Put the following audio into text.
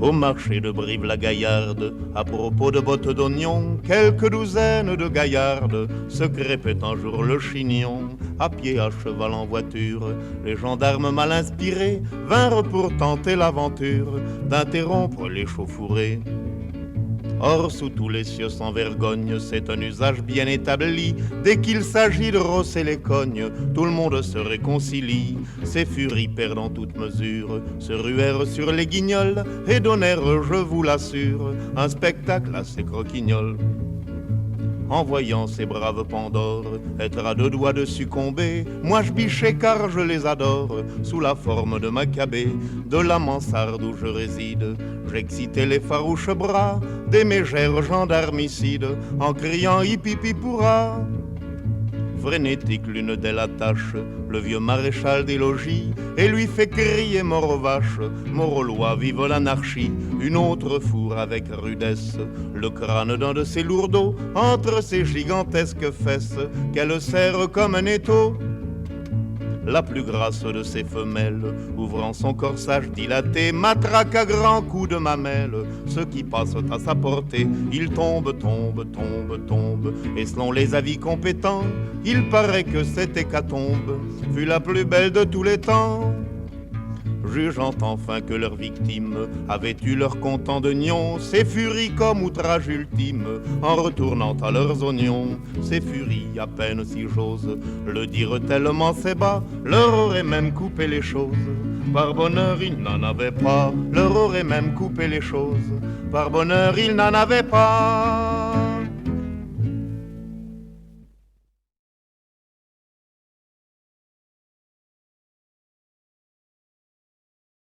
Au marché de Brive-la-Gaillarde, à propos de bottes d'oignons, quelques douzaines de gaillardes se crépaient un jour le chignon. À pied, à cheval, en voiture, les gendarmes mal inspirés vinrent pour tenter l'aventure d'interrompre l'échauffourée. Or, sous tous les cieux sans vergogne, c'est un usage bien établi. Dès qu'il s'agit de rosser les cognes, tout le monde se réconcilie. Ces furies perdant toute mesure se ruèrent sur les guignols et donnèrent, je vous l'assure, un spectacle assez croquignol. En voyant ces braves Pandores être à deux doigts de succomber, moi je bichais car je les adore, sous la forme de Maccabée, de la mansarde où je réside. J'excitais les farouches bras des mégères gendarmicides, en criant hip-hip-hip-hourra. Frénétique, l'une d'elles attache le vieux maréchal des logis et lui fait crier mort aux vaches, mort aux lois, vive l'anarchie. Une autre fourre avec rudesse le crâne d'un de ses lourdeaux entre ses gigantesques fesses qu'elle serre comme un étau. La plus grasse de ses femelles, ouvrant son corsage dilaté, matraque à grands coups de mamelle ceux qui passent à sa portée. Il tombe, tombe, tombe, tombe, et selon les avis compétents, il paraît que cette hécatombe fut la plus belle de tous les temps. Jugeant enfin que leurs victimes avaient eu leur comptant de nions, ces furies comme outrage ultime, en retournant à leurs oignons, ces furies, à peine si j'ose le dire tellement c'est bas, leur auraient même coupé les choses. Par bonheur, ils n'en avaient pas, leur auraient même coupé les choses. Par bonheur, ils n'en avaient pas.